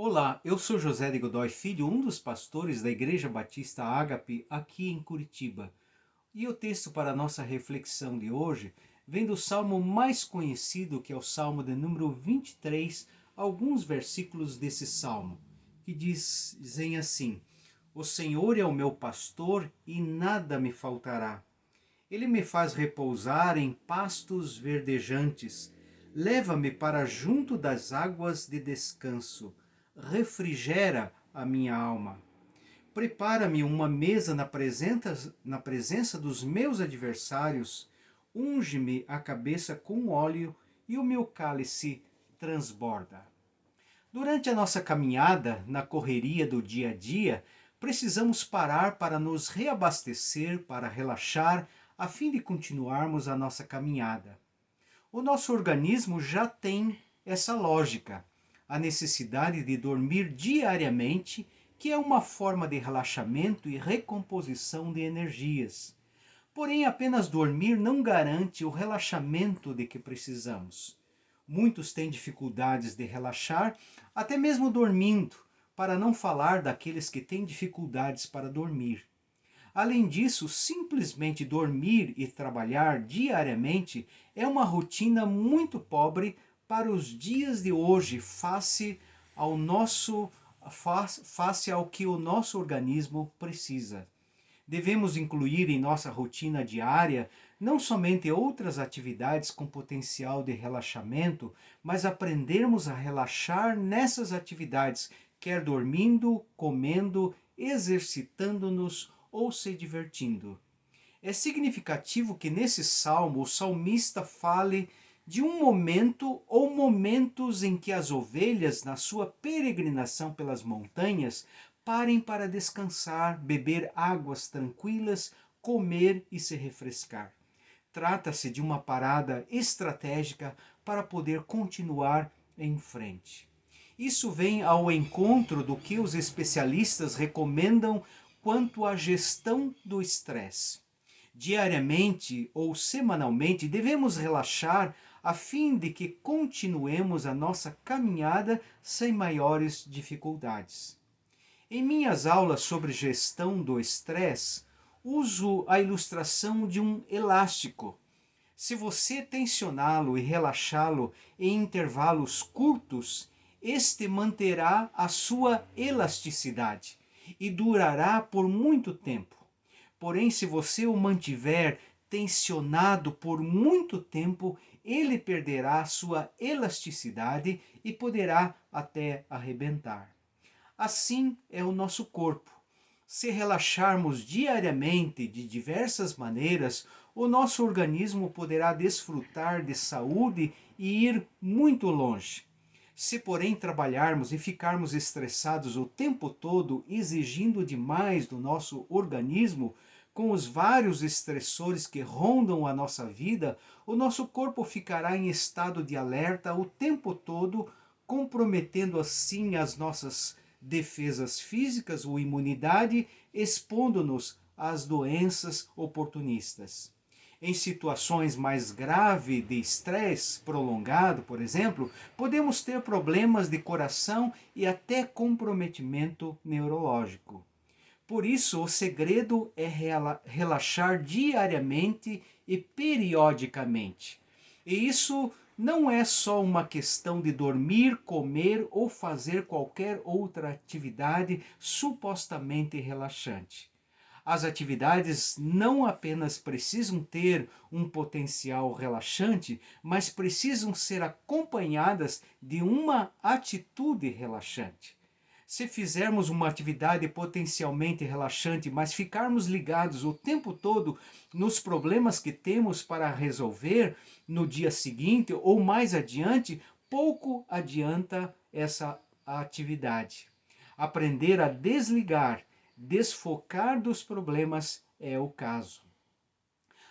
Olá, eu sou José de Godoy Filho, um dos pastores da Igreja Batista Ágape aqui em Curitiba. E o texto para a nossa reflexão de hoje vem do salmo mais conhecido, que é o salmo de número 23, alguns versículos desse salmo, que dizem assim: O Senhor é o meu pastor e nada me faltará. Ele me faz repousar em pastos verdejantes. Leva-me para junto das águas de descanso. Refrigera a minha alma. Prepara-me uma mesa na presença dos meus adversários. Unge-me a cabeça com óleo e o meu cálice transborda. Durante a nossa caminhada, na correria do dia a dia, precisamos parar para nos reabastecer, para relaxar, a fim de continuarmos a nossa caminhada. O nosso organismo já tem essa lógica, a necessidade de dormir diariamente, que é uma forma de relaxamento e recomposição de energias. Porém, apenas dormir não garante o relaxamento de que precisamos. Muitos têm dificuldades de relaxar, até mesmo dormindo, para não falar daqueles que têm dificuldades para dormir. Além disso, simplesmente dormir e trabalhar diariamente é uma rotina muito pobre para os dias de hoje, face ao que o nosso organismo precisa. Devemos incluir em nossa rotina diária não somente outras atividades com potencial de relaxamento, mas aprendermos a relaxar nessas atividades, quer dormindo, comendo, exercitando-nos ou se divertindo. É significativo que nesse salmo o salmista fale de um momento ou momentos em que as ovelhas, na sua peregrinação pelas montanhas, parem para descansar, beber águas tranquilas, comer e se refrescar. Trata-se de uma parada estratégica para poder continuar em frente. Isso vem ao encontro do que os especialistas recomendam quanto à gestão do estresse. Diariamente ou semanalmente devemos relaxar a fim de que continuemos a nossa caminhada sem maiores dificuldades. Em minhas aulas sobre gestão do estresse, uso a ilustração de um elástico. Se você tensioná-lo e relaxá-lo em intervalos curtos, este manterá a sua elasticidade e durará por muito tempo. Porém, se você o mantiver tensionado por muito tempo, ele perderá sua elasticidade e poderá até arrebentar. Assim é o nosso corpo. Se relaxarmos diariamente de diversas maneiras, o nosso organismo poderá desfrutar de saúde e ir muito longe. Se, porém, trabalharmos e ficarmos estressados o tempo todo, exigindo demais do nosso organismo, com os vários estressores que rondam a nossa vida, o nosso corpo ficará em estado de alerta o tempo todo, comprometendo assim as nossas defesas físicas ou imunidade, expondo-nos às doenças oportunistas. Em situações mais graves de estresse prolongado, por exemplo, podemos ter problemas de coração e até comprometimento neurológico. Por isso, o segredo é relaxar diariamente e periodicamente. E isso não é só uma questão de dormir, comer ou fazer qualquer outra atividade supostamente relaxante. As atividades não apenas precisam ter um potencial relaxante, mas precisam ser acompanhadas de uma atitude relaxante. Se fizermos uma atividade potencialmente relaxante, mas ficarmos ligados o tempo todo nos problemas que temos para resolver no dia seguinte ou mais adiante, pouco adianta essa atividade. Aprender a desligar, desfocar dos problemas é o caso.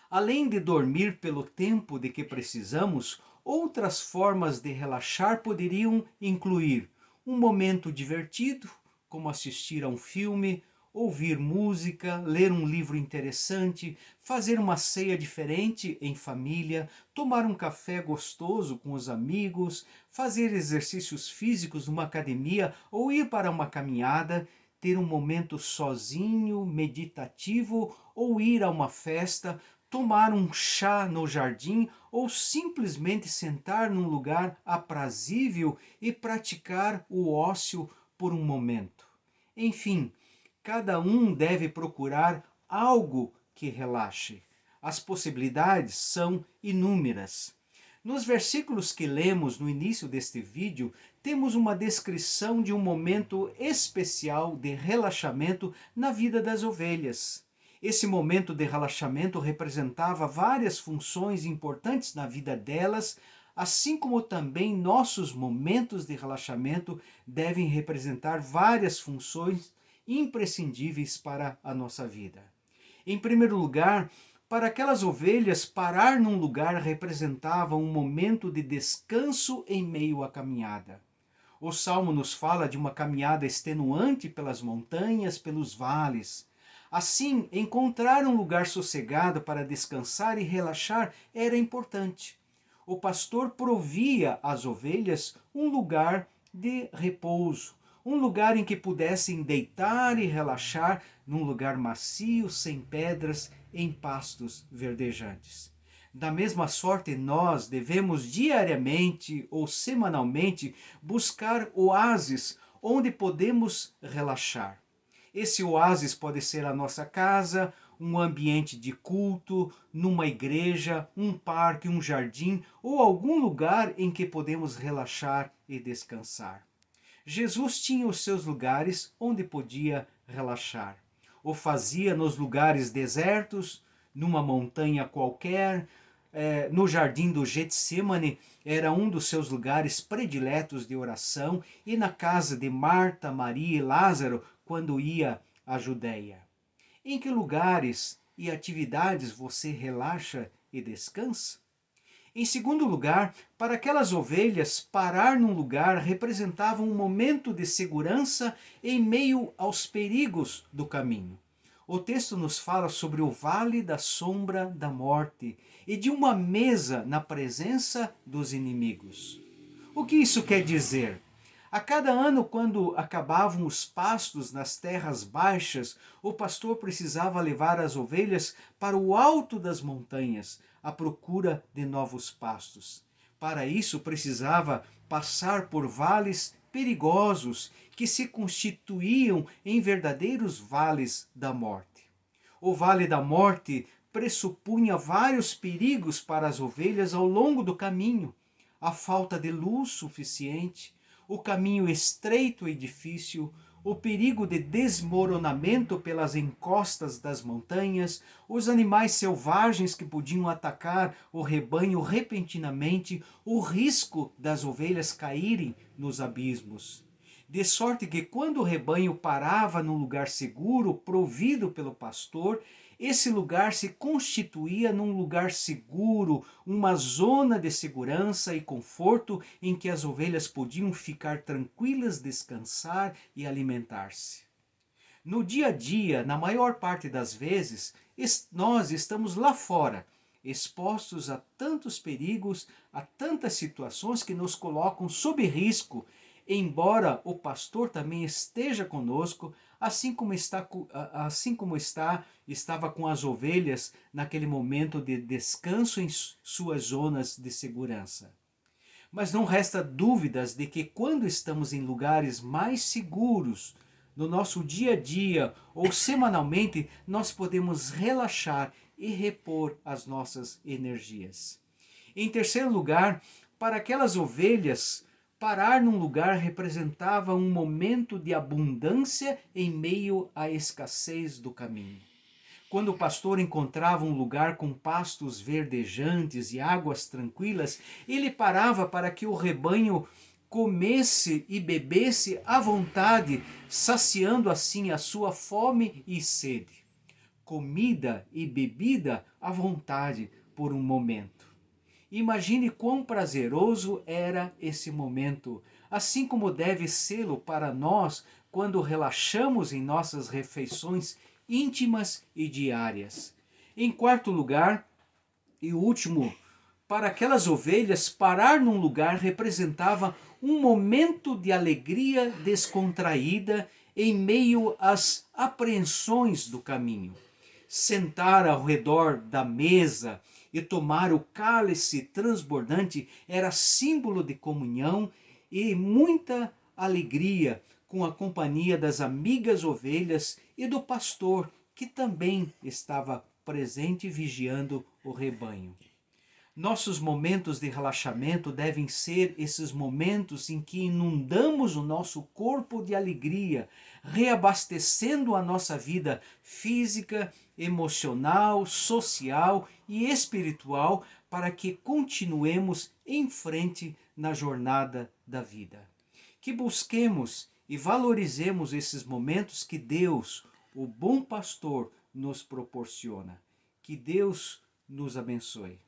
Além de dormir pelo tempo de que precisamos, outras formas de relaxar poderiam incluir um momento divertido, como assistir a um filme ouvir música, ler um livro interessante, fazer uma ceia diferente em família, tomar um café gostoso com os amigos, fazer exercícios físicos numa academia ou ir para uma caminhada, ter um momento sozinho, meditativo ou ir a uma festa, tomar um chá no jardim ou simplesmente sentar num lugar aprazível e praticar o ócio por um momento. Enfim, cada um deve procurar algo que relaxe. As possibilidades são inúmeras. Nos versículos que lemos no início deste vídeo, temos uma descrição de um momento especial de relaxamento na vida das ovelhas. Esse momento de relaxamento representava várias funções importantes na vida delas, assim como também nossos momentos de relaxamento devem representar várias funções imprescindíveis para a nossa vida. Em primeiro lugar, para aquelas ovelhas, parar num lugar representava um momento de descanso em meio à caminhada. O Salmo nos fala de uma caminhada extenuante pelas montanhas, pelos vales. Assim, encontrar um lugar sossegado para descansar e relaxar era importante. O pastor provia às ovelhas um lugar de repouso, um lugar em que pudessem deitar e relaxar num lugar macio, sem pedras, em pastos verdejantes. Da mesma sorte, nós devemos diariamente ou semanalmente buscar oásis onde podemos relaxar. Esse oásis pode ser a nossa casa, um ambiente de culto, numa igreja, um parque, um jardim ou algum lugar em que podemos relaxar e descansar. Jesus tinha os seus lugares onde podia relaxar. O fazia nos lugares desertos, numa montanha qualquer, no jardim do Getsemane era um dos seus lugares prediletos de oração, e na casa de Marta, Maria e Lázaro quando ia à Judéia. Em que lugares e atividades você relaxa e descansa? Em segundo lugar, para aquelas ovelhas, parar num lugar representava um momento de segurança em meio aos perigos do caminho. O texto nos fala sobre o vale da sombra da morte e de uma mesa na presença dos inimigos. O que isso quer dizer? A cada ano, quando acabavam os pastos nas terras baixas, o pastor precisava levar as ovelhas para o alto das montanhas, à procura de novos pastos. Para isso, precisava passar por vales perigosos que se constituíam em verdadeiros vales da morte. O vale da morte pressupunha vários perigos para as ovelhas ao longo do caminho: a falta de luz suficiente, o caminho estreito e difícil, o perigo de desmoronamento pelas encostas das montanhas, os animais selvagens que podiam atacar o rebanho repentinamente, o risco das ovelhas caírem nos abismos. De sorte que, quando o rebanho parava num lugar seguro, provido pelo pastor, esse lugar se constituía num lugar seguro, uma zona de segurança e conforto em que as ovelhas podiam ficar tranquilas, descansar e alimentar-se. No dia a dia, na maior parte das vezes, nós estamos lá fora, expostos a tantos perigos, a tantas situações que nos colocam sob risco, embora o pastor também esteja conosco, estava com as ovelhas naquele momento de descanso em suas zonas de segurança. Mas não resta dúvidas de que quando estamos em lugares mais seguros, no nosso dia a dia ou semanalmente, nós podemos relaxar e repor as nossas energias. Em terceiro lugar, para aquelas ovelhas, parar num lugar representava um momento de abundância em meio à escassez do caminho. Quando o pastor encontrava um lugar com pastos verdejantes e águas tranquilas, ele parava para que o rebanho comesse e bebesse à vontade, saciando assim a sua fome e sede. Comida e bebida à vontade por um momento. Imagine quão prazeroso era esse momento, assim como deve sê-lo para nós quando relaxamos em nossas refeições íntimas e diárias. Em quarto lugar, e último, para aquelas ovelhas, parar num lugar representava um momento de alegria descontraída em meio às apreensões do caminho. Sentar ao redor da mesa e tomar o cálice transbordante era símbolo de comunhão e muita alegria com a companhia das amigas ovelhas e do pastor, que também estava presente vigiando o rebanho. Nossos momentos de relaxamento devem ser esses momentos em que inundamos o nosso corpo de alegria, reabastecendo a nossa vida física, emocional, social e espiritual para que continuemos em frente na jornada da vida. Que busquemos e valorizemos esses momentos que Deus, o bom pastor, nos proporciona. Que Deus nos abençoe.